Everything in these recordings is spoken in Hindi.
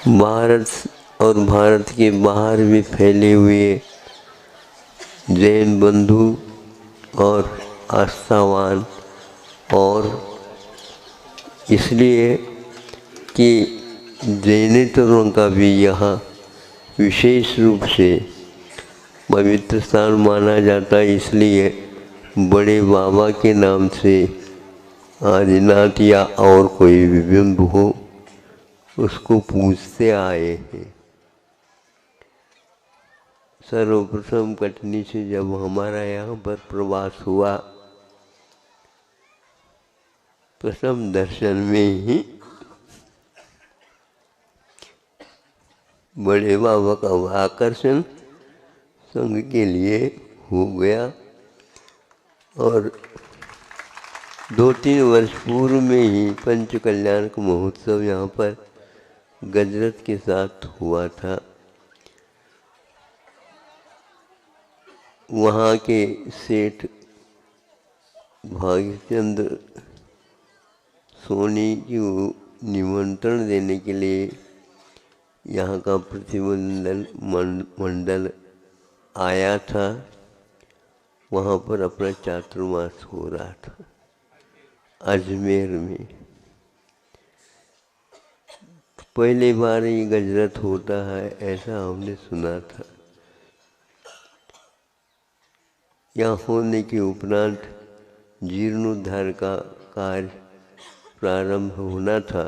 भारत और भारत के बाहर भी फैले हुए जैन बंधु और आस्थावान, और इसलिए कि जैनित्व का भी यहाँ विशेष रूप से पवित्र स्थान माना जाता है, इसलिए बड़े बाबा के नाम से आदिनाथ या और कोई भी बिंब हो उसको पूजते आए हैं। सर्वप्रथम कटनी से जब हमारा यहाँ पर प्रवास हुआ, प्रथम दर्शन में ही बड़े बाबा का आकर्षण संघ के लिए हो गया, और 2-3 वर्ष पूर्व में ही पंच कल्याण का महोत्सव यहाँ पर गजरत के साथ हुआ था। वहाँ के सेठ भाग्यचंद्र सोनी को निमंत्रण देने के लिए यहाँ का प्रतिनिधिमंडल मंडल आया था। वहाँ पर अपना चातुर्मास हो रहा था अजमेर में। पहली बार ये गजरत होता है ऐसा हमने सुना था। यहाँ होने के उपरांत जीर्णोद्धार का कार्य प्रारंभ होना था,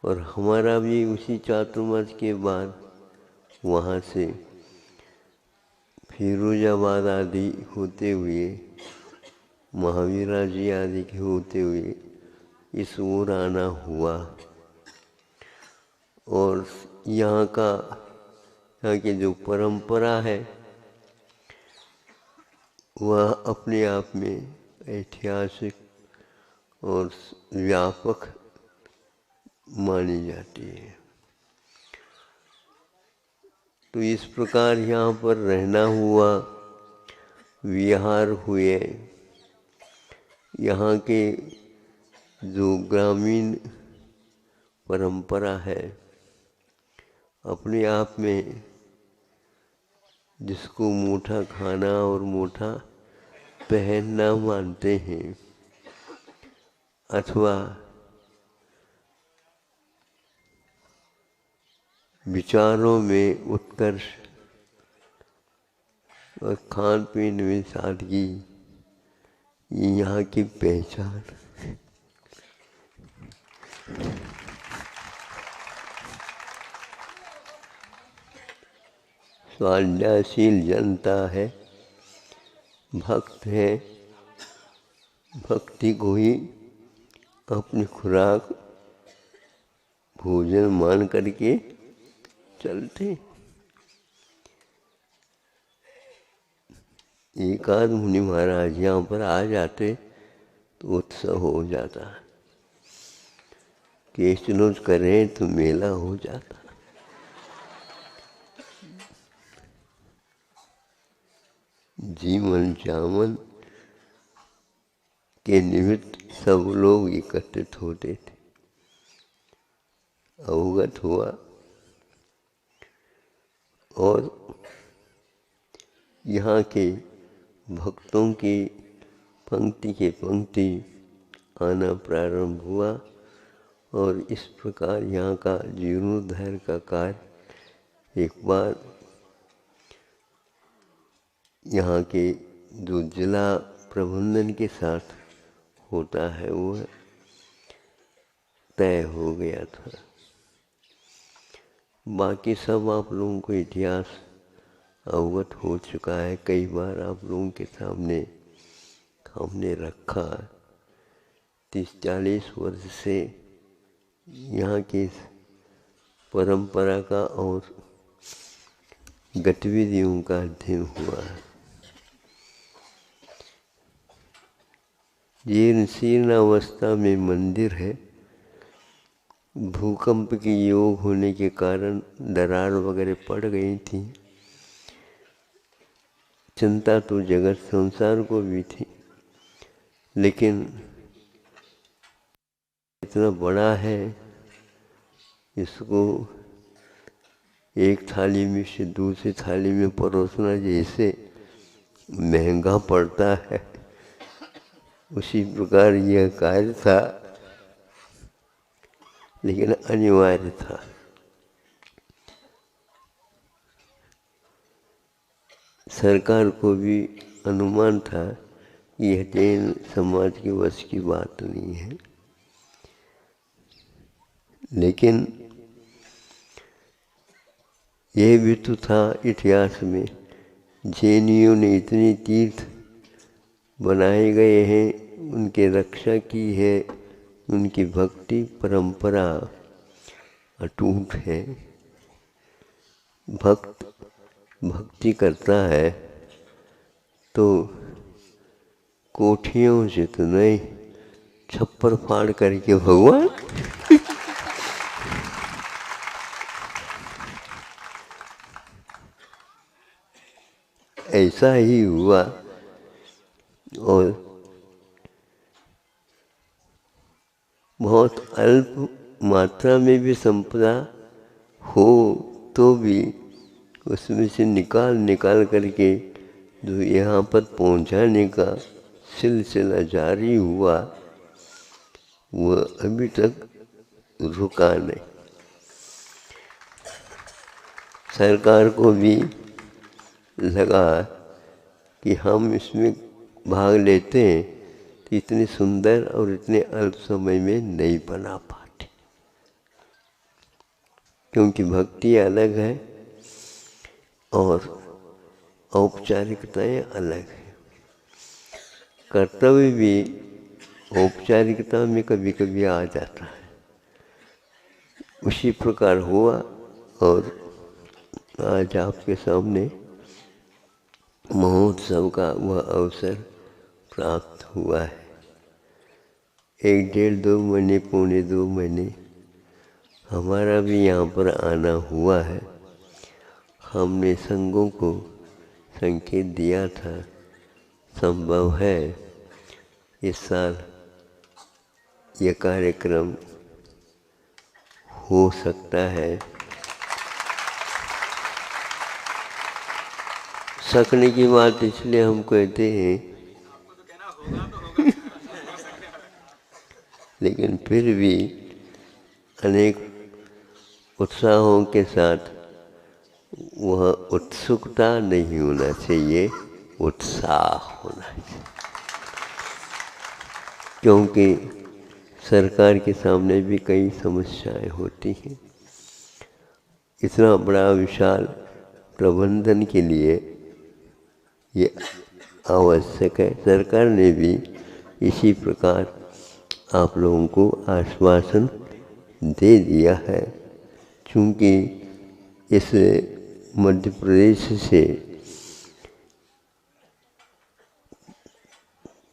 और हमारा भी उसी चातुर्मास के बाद वहाँ से फिरोजाबाद आदि होते हुए, महावीरा जी आदि के होते हुए इस ओर आना हुआ। और यहाँ की जो परंपरा है वह अपने आप में ऐतिहासिक और व्यापक मानी जाती है। तो इस प्रकार यहाँ पर रहना हुआ, विहार हुए। यहाँ के जो ग्रामीण परंपरा है अपने आप में, जिसको मोटा खाना और मोटा पहनना मानते हैं, अथवा विचारों में उत्कर्ष और खान पीन में सादगी, ये यहाँ की पहचान। स्वाध्यायशील जनता है, भक्त है, भक्ति को ही अपनी खुराक भोजन मान करके चलते। एक आध मुनि महाराज यहाँ पर आ जाते तो उत्सव हो जाता, केशनोज करें तो मेला हो जाता। जीवन जामन के निमित्त सब लोग एकत्रित होते थे। अवगत हुआ, और यहाँ के भक्तों की पंक्ति के पंक्ति आना प्रारंभ हुआ, और इस प्रकार यहाँ का जीर्णोद्धार का कार्य एक बार यहाँ के जो जिला प्रबंधन के साथ होता है वो तय हो गया था। बाकी सब आप लोगों को इतिहास अवगत हो चुका है, कई बार आप लोगों के सामने हमने रखा। 30-40 वर्ष से यहाँ की परंपरा का और गतिविधियों का अध्ययन हुआ है। जीर्ण शीर्ण अवस्था में मंदिर है। भूकंप की योग होने के कारण दरार वगैरह पड़ गई थी। चिंता तो जगत संसार को भी थी, लेकिन इतना बड़ा है इसको एक थाली में से दूसरी थाली में परोसना जैसे महंगा पड़ता है, उसी प्रकार यह कार्य था, लेकिन अनिवार्य था। सरकार को भी अनुमान था कि यह जैन समाज के वश की बात नहीं है, लेकिन यह भी तो था इतिहास में, जैनियों ने इतने तीर्थ बनाए गए हैं, उनके रक्षा की है, उनकी भक्ति परंपरा अटूट है। भक्त भक्ति करता है तो कोठियों से तो नहीं, छप्पर फाड़ करके भगवान ऐसा ही हुआ। और बहुत अल्प मात्रा में भी संपदा हो तो भी उसमें से निकाल करके जो यहाँ पर पहुँचाने का सिलसिला जारी हुआ, वह अभी तक रुका नहीं। सरकार को भी लगा कि हम इसमें भाग लेते हैं तो इतने सुंदर और इतने अल्प समय में नहीं बना पाते, क्योंकि भक्ति अलग है और औपचारिकताएं अलग है। कर्तव्य भी औपचारिकता में कभी कभी आ जाता है, उसी प्रकार हुआ। और आज आपके सामने महोत्सव का वह अवसर प्राप्त हुआ है। 1 डेढ़ 2 महीने, पौने 2 महीने हमारा भी यहाँ पर आना हुआ है। हमने संघों को संकेत दिया था, संभव है इस साल यह कार्यक्रम हो सकता है। सकने की बात इसलिए हम कहते हैं लेकिन फिर भी अनेक उत्साहों के साथ वह उत्सुकता नहीं होना चाहिए, उत्साह होना चाहिए, क्योंकि सरकार के सामने भी कई समस्याएं होती हैं। इतना बड़ा विशाल प्रबंधन के लिए ये आवश्यक है। सरकार ने भी इसी प्रकार आप लोगों को आश्वासन दे दिया है, क्योंकि इस मध्य प्रदेश से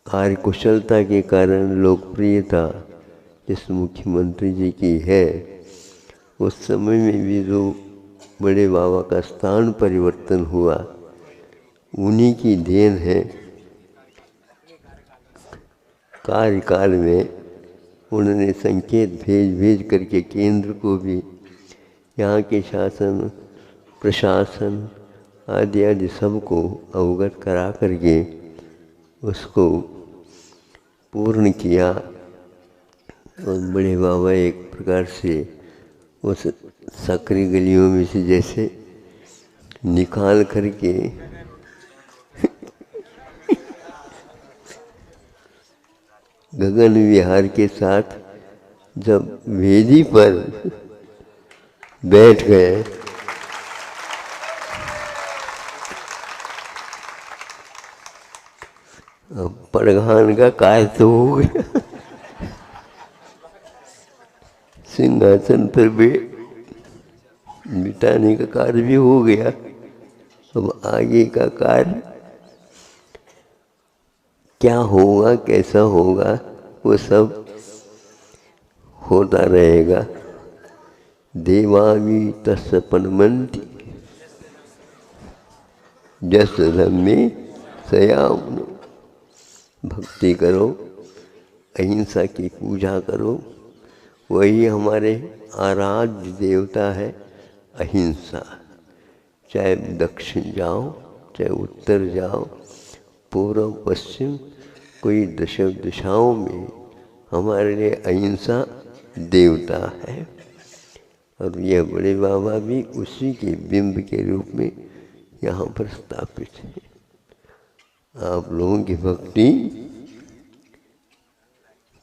कार्यकुशलता के कारण लोकप्रियता जिस मुख्यमंत्री जी की है, उस समय में भी जो बड़े बाबा का स्थान परिवर्तन हुआ, उन्हीं की देन है। कार्यकाल में उन्होंने संकेत भेज करके केंद्र को भी यहाँ के शासन प्रशासन आदि सबको अवगत करा करके उसको पूर्ण किया। और बड़े बाबा एक प्रकार से उस सकरी गलियों में से जैसे निकाल करके गगन विहार के साथ जब वेदी पर बैठ गए, परघान का कार्य तो हो गया, सिंहासन पर बिठाने का कार्य भी हो गया। अब आगे का कार्य क्या होगा, कैसा होगा, वो सब होता रहेगा। देवावी तत्सपनमंति जस धम्मे सयाम। भक्ति करो, अहिंसा की पूजा करो, वही हमारे आराध्य देवता है अहिंसा। चाहे दक्षिण जाओ, चाहे उत्तर जाओ, पूर्व पश्चिम, कोई दिशाओं में हमारे लिए अहिंसा देवता है। और यह बड़े बाबा भी उसी के बिंब के रूप में यहाँ पर स्थापित है। आप लोगों की भक्ति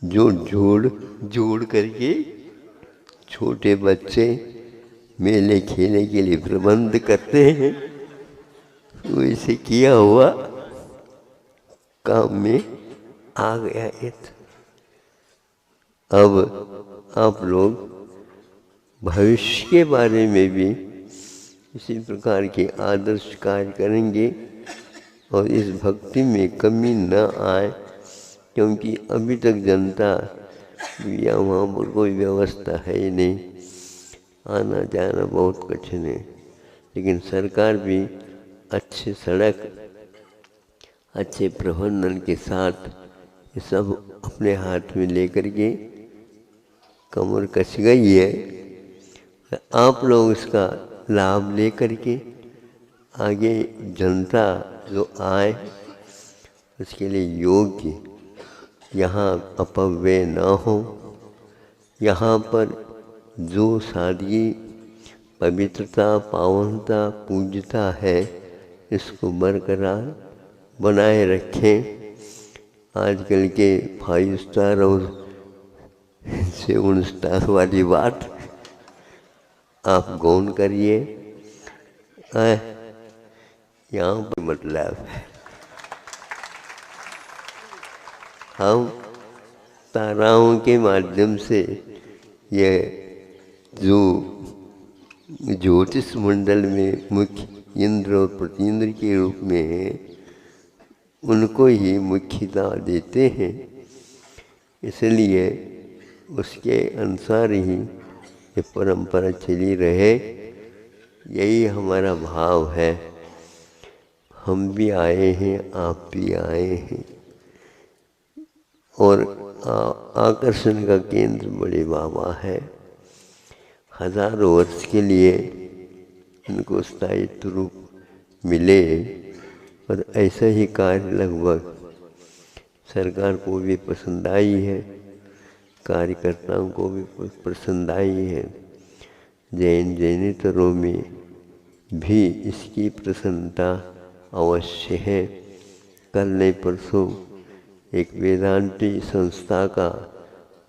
जो जोड़ करके छोटे बच्चे मेले खेलने के लिए प्रबंध करते हैं, वो इसे किया हुआ काम में आ गया है। अब आप लोग भविष्य के बारे में भी इसी प्रकार के आदर्श कार्य करेंगे और इस भक्ति में कमी न आए, क्योंकि अभी तक जनता या वहाँ पर कोई व्यवस्था है ही नहीं, आना जाना बहुत कठिन है। लेकिन सरकार भी अच्छे सड़क, अच्छे प्रबंधन के साथ ये सब अपने हाथ में लेकर के कमर कस गई है। आप लोग इसका लाभ लेकर के आगे जनता जो आए उसके लिए योग्य, यहाँ अपव्यय न हो, यहाँ पर जो सादगी, पवित्रता, पावनता, पूज्यता है, इसको बरकरार बनाए रखें। आजकल के 5 स्टार और 7 स्टार वाली बात आप गौन करिए, यहाँ पर मतलब है हम ताराओं के माध्यम से यह जो ज्योतिष मंडल में मुख्य इंद्र और प्रतीन्द्र के रूप में है, उनको ही मुख्यता देते हैं। इसलिए उसके अनुसार ही ये परंपरा चली रहे, यही हमारा भाव है। हम भी आए हैं, आप भी आए हैं, और आकर्षण का केंद्र बड़े बाबा है। हजारों वर्ष के लिए उनको स्थायित्व रूप मिले, और ऐसा ही कार्य लगभग सरकार को भी पसंद आई है, कार्यकर्ताओं को भी पसंद आई है। जैनेतरों में भी इसकी प्रसन्नता अवश्य है। कल नहीं परसों एक वेदांती संस्था का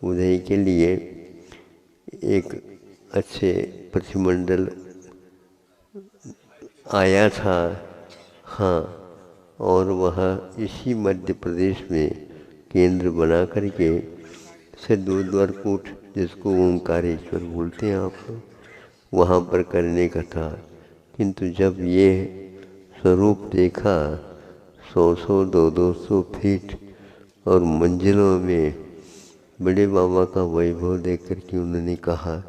उदय के लिए एक अच्छे प्रतिमंडल आया था, हाँ, और वह इसी मध्य प्रदेश में केंद्र बना करके सिद्धोद्वारकूट, जिसको ओंकारेश्वर बोलते हैं आप लोग, वहाँ पर करने का था। किंतु जब ये स्वरूप देखा, 100-100, 200-200 फीट और मंजिलों में बड़े बाबा का वैभव देख करके उन्होंने कहा,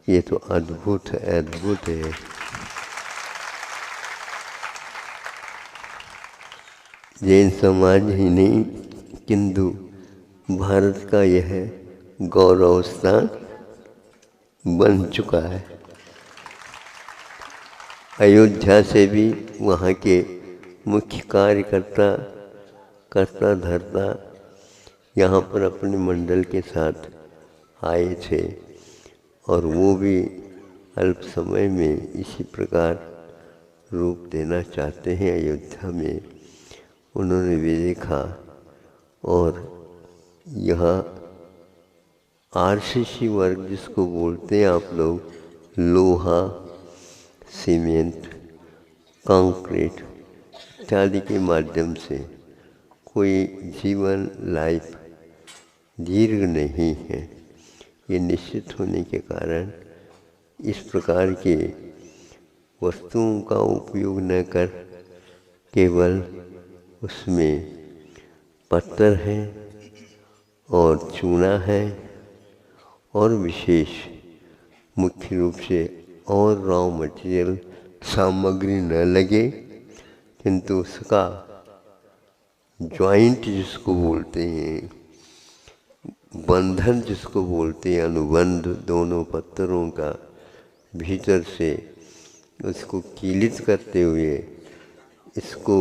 ये तो अद्भुत है, अद्भुत है। जैन समाज ही नहीं, किंतु भारत का यह गौरव स्थान बन चुका है। अयोध्या से भी वहाँ के मुख्य कार्यकर्ता, कर्ता धर्ता यहाँ पर अपने मंडल के साथ आए थे, और वो भी अल्प समय में इसी प्रकार रूप देना चाहते हैं। अयोध्या में उन्होंने भी देखा, और यहाँ आरसीसी वर्ग जिसको बोलते हैं आप लोग, लोहा, सीमेंट, कंक्रीट इत्यादि के माध्यम से कोई जीवन लाइफ दीर्घ नहीं है। ये निश्चित होने के कारण इस प्रकार के वस्तुओं का उपयोग न कर केवल उसमें पत्थर है और चूना है, और विशेष मुख्य रूप से और रॉ मटेरियल सामग्री न लगे, किंतु उसका जॉइंट जिसको बोलते हैं बंधन जिसको बोलते हैं, अनुबंध दोनों पत्थरों का भीतर से उसको कीलित करते हुए इसको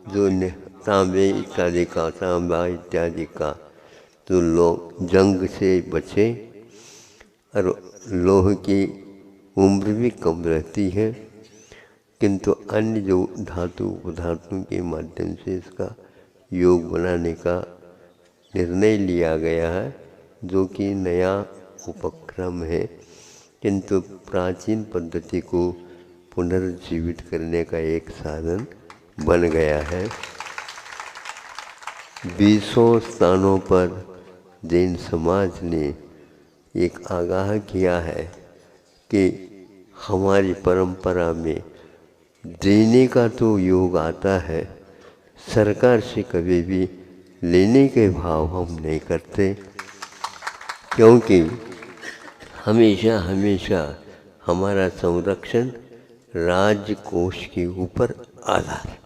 जो तांबे इत्यादि का, तांबा इत्यादि का तो लोग जंग से बचे और लोह की उम्र भी कम रहती है, किंतु अन्य जो धातु पदार्थों के माध्यम से इसका योग बनाने का निर्णय लिया गया है, जो कि नया उपक्रम है, किंतु प्राचीन पद्धति को पुनर्जीवित करने का एक साधन बन गया है। 20 स्थानों पर जैन समाज ने एक आगाह किया है कि हमारी परंपरा में देने का तो योग आता है, सरकार से कभी भी लेने के भाव हम नहीं करते, क्योंकि हमेशा हमेशा हमारा संरक्षण राज्य कोष के ऊपर आधार।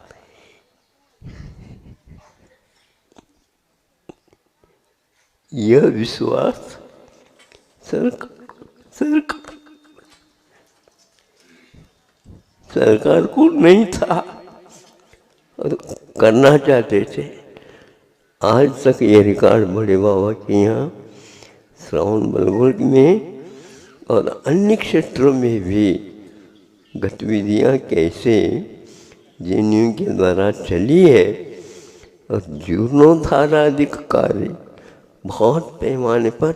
यह विश्वास सरकार को नहीं था और करना चाहते थे। आज तक ये रिकॉर्ड बड़े बाबा के यहाँ श्रवण बेलगोल में और अन्य क्षेत्रों में भी गतिविधियाँ कैसे जैनियों के द्वारा चली है और जीर्णोद्धार आदि कार्य बहुत पैमाने पर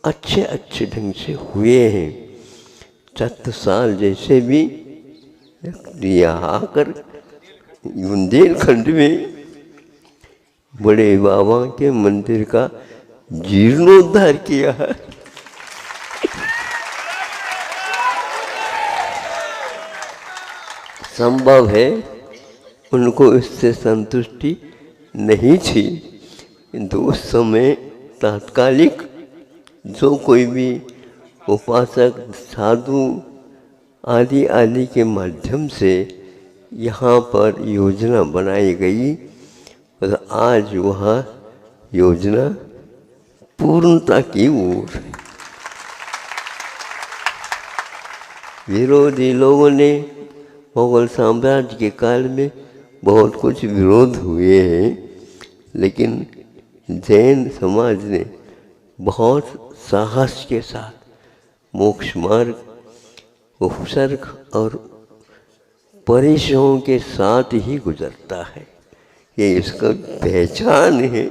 अच्छे अच्छे ढंग से हुए हैं। छत्रसाल जैसे भी यहाँ आकर बुंदेलखंड में बड़े बाबा के मंदिर का जीर्णोद्धार किया है। संभव है उनको इससे संतुष्टि नहीं थी, किंतु उस समय तात्कालिक जो कोई भी उपासक साधु आदि आदि के माध्यम से यहाँ पर योजना बनाई गई और आज वह योजना पूर्णता की ओर। विरोधी लोगों ने मुगल साम्राज्य के काल में बहुत कुछ विरोध हुए हैं, लेकिन जैन समाज ने बहुत साहस के साथ मोक्ष मार्ग, उपसर्ग और परिश्रम के साथ ही गुजरता है। ये इसका पहचान है।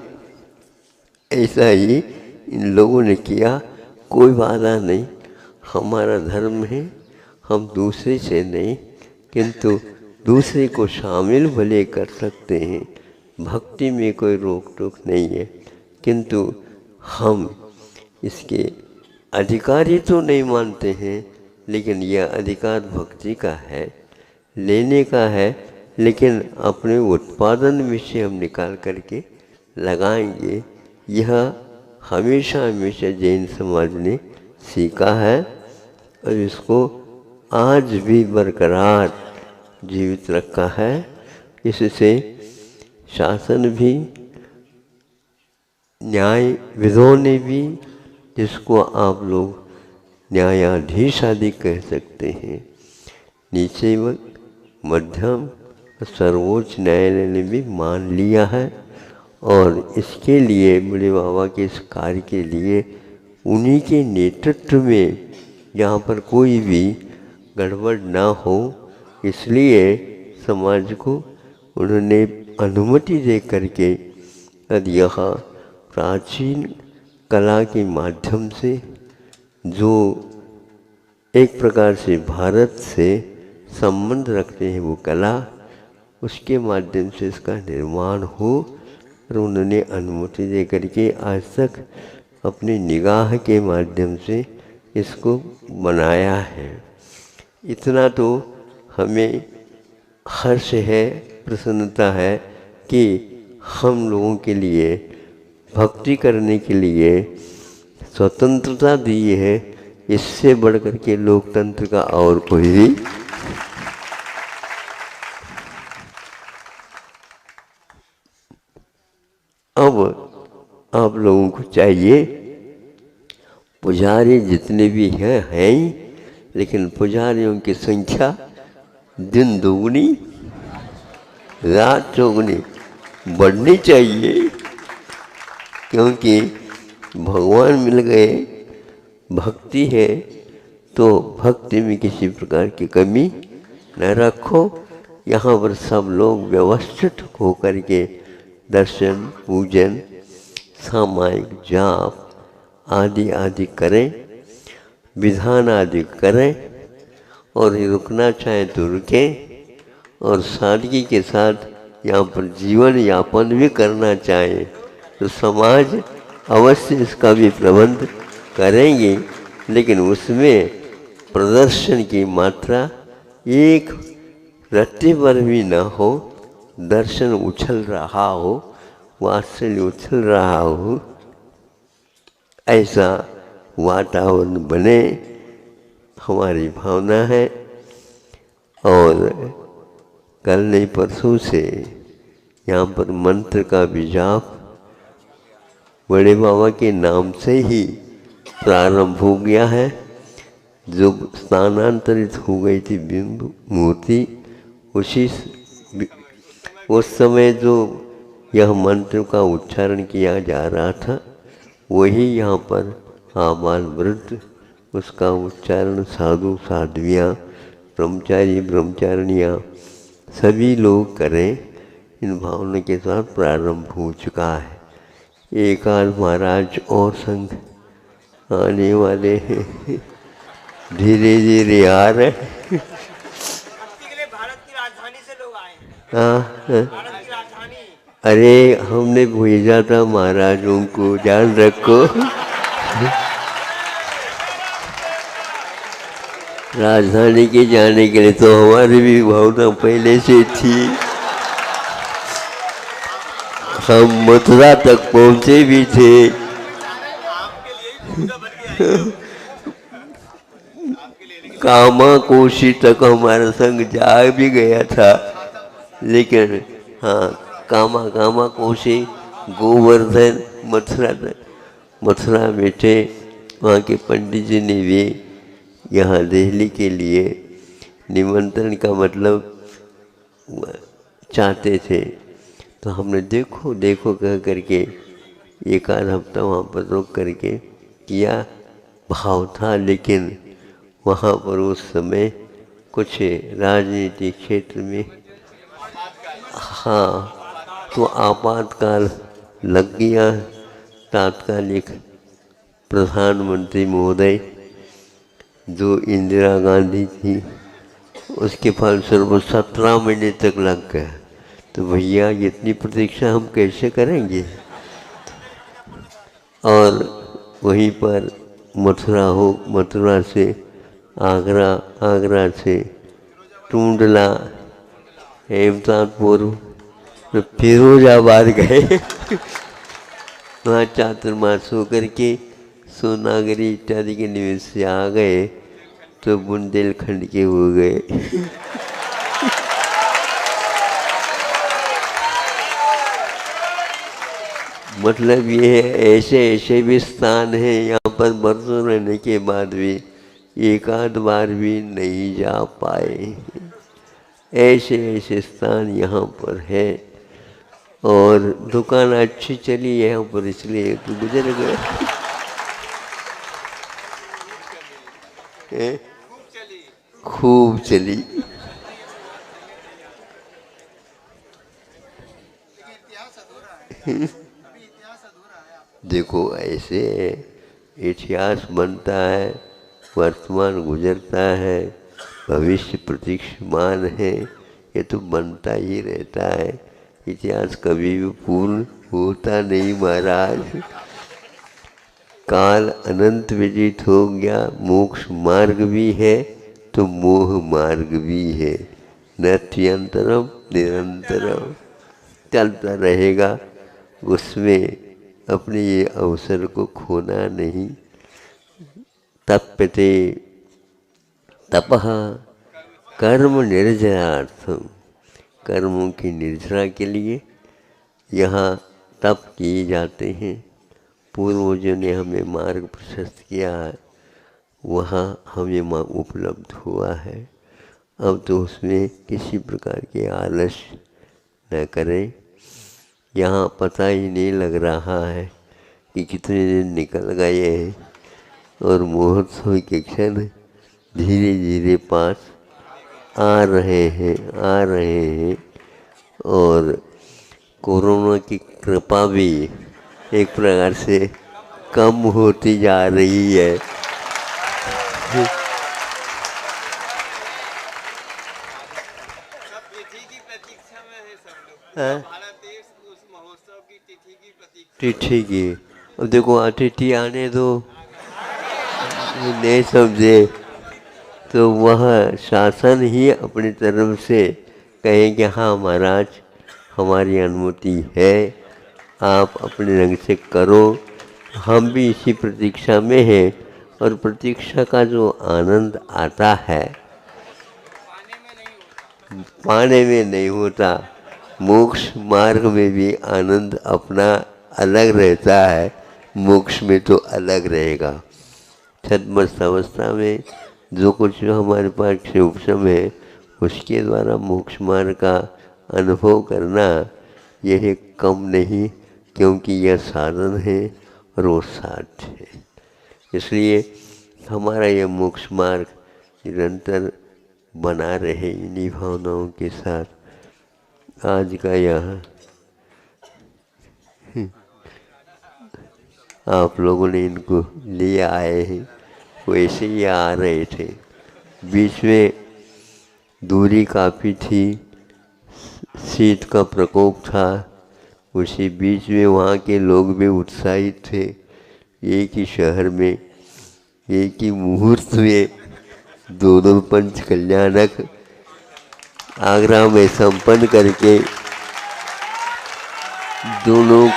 ऐसा ही इन लोगों ने किया, कोई बाधा नहीं, हमारा धर्म है, हम दूसरे से नहीं, किंतु दूसरे को शामिल भले कर सकते हैं, भक्ति में कोई रोक टोक नहीं है, किंतु हम इसके अधिकारी तो नहीं मानते हैं, लेकिन यह अधिकार भक्ति का है, लेने का है, लेकिन अपने उत्पादन में से हम निकाल करके लगाएंगे। यह हमेशा हमेशा जैन समाज ने सीखा है और इसको आज भी बरकरार जीवित रखा है। इससे शासन भी, न्यायविदों ने भी, जिसको आप लोग न्यायाधीश आदि कह सकते हैं, नीचे मध्यम सर्वोच्च न्यायालय ने भी मान लिया है और इसके लिए बड़े बाबा के इस कार्य के लिए उन्हीं के नेतृत्व में यहाँ पर कोई भी गड़बड़ ना हो, इसलिए समाज को उन्होंने अनुमति दे करके यह प्राचीन कला के माध्यम से जो एक प्रकार से भारत से संबंध रखते हैं वो कला, उसके माध्यम से इसका निर्माण हो, और उन्होंने अनुमति दे करके आज तक अपनी निगाह के माध्यम से इसको बनाया है। इतना तो हमें हर्ष है, प्रसन्नता है कि हम लोगों के लिए भक्ति करने के लिए स्वतंत्रता दी है। इससे बढ़कर के लोकतंत्र का और कोई भी अब आप लोगों को चाहिए, पुजारी जितने भी हैं ही, लेकिन पुजारियों की संख्या दिन दोगुनी रात चौगुनी बढ़नी चाहिए, क्योंकि भगवान मिल गए, भक्ति है, तो भक्ति में किसी प्रकार की कमी न रखो। यहाँ पर सब लोग व्यवस्थित होकर के दर्शन, पूजन, सामायिक जाप आदि आदि करें, विधान आदि करें, और रुकना चाहें तो रुकें, और सादगी के साथ यहाँ पर जीवन यापन भी करना चाहें तो समाज अवश्य इसका भी प्रबंध करेंगे, लेकिन उसमें प्रदर्शन की मात्रा एक रत्ती पर भी न हो, दर्शन उछल रहा हो, वात्सल्य उछल रहा हो, ऐसा वातावरण बने, हमारी भावना है। और कल नहीं परसों से यहाँ पर मंत्र का भी जाप बड़े बाबा के नाम से ही प्रारंभ हो गया है। जो स्थानांतरित हो गई थी बिंब मूर्ति, उस समय जो यह मंत्र का उच्चारण किया जा रहा था, वही यहाँ पर आबाल वृद्ध उसका उच्चारण, साधु साध्वियाँ, ब्रह्मचारी ब्रह्मचारिणियाँ सभी लोग करें। इन भावना के साथ प्रारंभ हो चुका है। एक आध महाराज और संघ आने वाले हैं, धीरे धीरे आ रहे। भारत की राजधानी से लोग आए हैं। हाँ, भारत की राजधानी। अरे हमने भेजा था महाराजों को, ध्यान रखो। राजधानी के जाने के लिए तो हमारी भी भावना पहले से थी। हम मथुरा तक पहुंचे भी थे। कामा कोशी तक हमारा संग जा भी गया था, लेकिन हाँ, कामा कोशी, गोवर्धन, मथुरा तक, मथुरा में थे। वहाँ के पंडित जी ने भी यहाँ दिल्ली के लिए निमंत्रण का मतलब चाहते थे, तो हमने देखो देखो कह करके एक आध हफ्ता वहाँ पर रुक करके किया। भाव था, लेकिन वहाँ पर उस समय कुछ राजनीतिक क्षेत्र में, हाँ, तो आपातकाल लग गया। तात्कालिक प्रधानमंत्री महोदय जो इंदिरा गांधी थी, उसके फलस्वरूप 17 महीने तक लग गया। तो भैया इतनी प्रतीक्षा हम कैसे करेंगे। और वहीं पर मथुरा से आगरा, आगरा से टूंडला, हेमतापुर, तो फिरोजाबाद गए। वहाँ चातुर्मास होकर के सोनागरी इत्यादि के निवेश से आ गए, तो बुंदेलखंड के हो गए। मतलब ये है, ऐसे ऐसे भी स्थान हैं यहाँ पर बरसों रहने के बाद भी एक आध बार भी नहीं जा पाए। ऐसे ऐसे स्थान यहाँ पर है। और दुकान अच्छी चली यहाँ पर, इसलिए तो गुजर गए। खूब चली। देखो ऐसे इतिहास बनता है, वर्तमान गुजरता है, भविष्य प्रतीक्षमान है, ये तो बनता ही रहता है। इतिहास कभी भी पूर्ण होता नहीं महाराज। काल अनंत व्यतीत हो गया, मोक्ष मार्ग भी है तो मोह मार्ग भी है। नत्यंतरम निरंतरम चलता रहेगा, उसमें अपने ये अवसर को खोना नहीं। तप्यते तपः कर्म निर्जरार्थम, कर्मों की निर्जरा के लिए यहाँ तप किए जाते हैं। पूर्वजों ने हमें मार्ग प्रशस्त किया है, वहाँ हमें उपलब्ध हुआ है। अब तो उसमें किसी प्रकार के आलस्य न करें। यहाँ पता ही नहीं लग रहा है कि कितने दिन निकल गए हैं और महोत्सव के क्षण धीरे धीरे पास आ रहे हैं और कोरोना की कृपा भी एक प्रकार से कम होती जा रही है। सब तिथि की प्रतीक्षा में है सब लोग। हाँ? भारत देश उस महोत्सव की तिथि की प्रतीक्षा। तिथि की, अब देखो अतिथि आने दो, नहीं समझे तो वह शासन ही अपनी तरफ से कहे कि हाँ महाराज हमारी अनुमति है, आप अपने रंग से करो। हम भी इसी प्रतीक्षा में हैं और प्रतीक्षा का जो आनंद आता है पाने में नहीं होता। मोक्ष मार्ग में भी आनंद अपना अलग रहता है, मोक्ष में तो अलग रहेगा। छद्मस्त अवस्था में जो कुछ हमारे पास से उपशम है उसके द्वारा मोक्ष मार्ग का अनुभव करना यह कम नहीं, क्योंकि यह साधन है और वो साध्य है। इसलिए हमारा यह मोक्ष मार्ग निरंतर बना रहे इन्हीं भावनाओं के साथ। आज का यह आप लोगों ने इनको ले आए हैं, वैसे ही आ रहे थे। बीच में दूरी काफ़ी थी, शीत का प्रकोप था, उसी बीच में वहाँ के लोग भी उत्साहित थे। एक ही शहर में एक ही मुहूर्त में दोनों पंच कल्याणक आगरा में संपन्न करके दोनों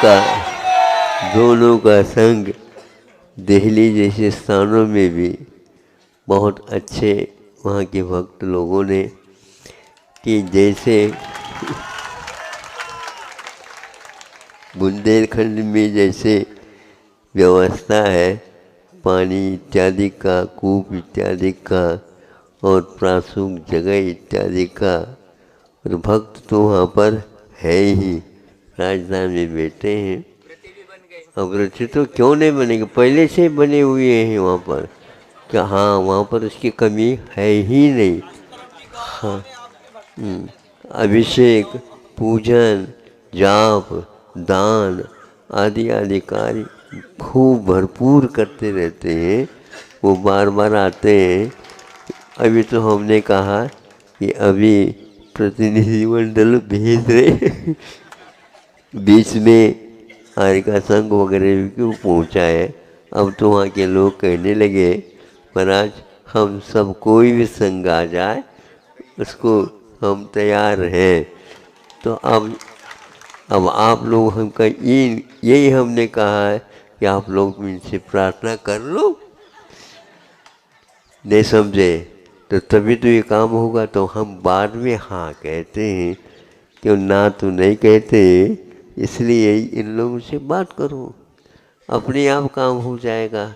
का संग दिल्ली जैसे स्थानों में भी बहुत अच्छे वहाँ के भक्त लोगों ने कि जैसे बुंदेलखंड में जैसे व्यवस्था है पानी इत्यादि का, कूप इत्यादि का और प्रासूक जगह इत्यादि का, और भक्त तो वहाँ पर है ही, राजधानी में बैठे हैं। अब रचे तो क्यों नहीं बनेंगे, पहले से बने हुए हैं वहाँ पर, क्या हाँ वहाँ पर उसकी कमी है ही नहीं। हाँ, अभिषेक, पूजन, जाप, दान आदि कार्य खूब भरपूर करते रहते हैं। वो बार बार आते हैं। अभी तो हमने कहा कि अभी प्रतिनिधिमंडल भेज रहे बीच में आर्य का संघ वगैरह भी क्यों पहुँचा है। अब तो वहाँ के लोग कहने लगे महाराज हम सब कोई भी संघ आ जाए उसको हम तैयार हैं। तो अब आप लोग हमका यही हमने कहा है कि आप लोग इनसे प्रार्थना कर लो। नहीं समझे तो तभी तो ये काम होगा। तो हम बाद में हाँ कहते हैं, क्यों ना तो नहीं कहते, इसलिए इन लोगों से बात करो, अपने आप काम हो जाएगा।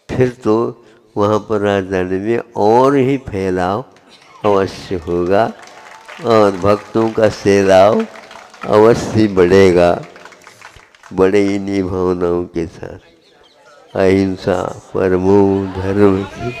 फिर तो वहाँ पर राजधानी में और ही फैलाव अवश्य होगा और भक्तों का सैलाव अवश्य बढ़ेगा। बड़े इन्हीं भावनाओं के साथ अहिंसा परमो धर्म की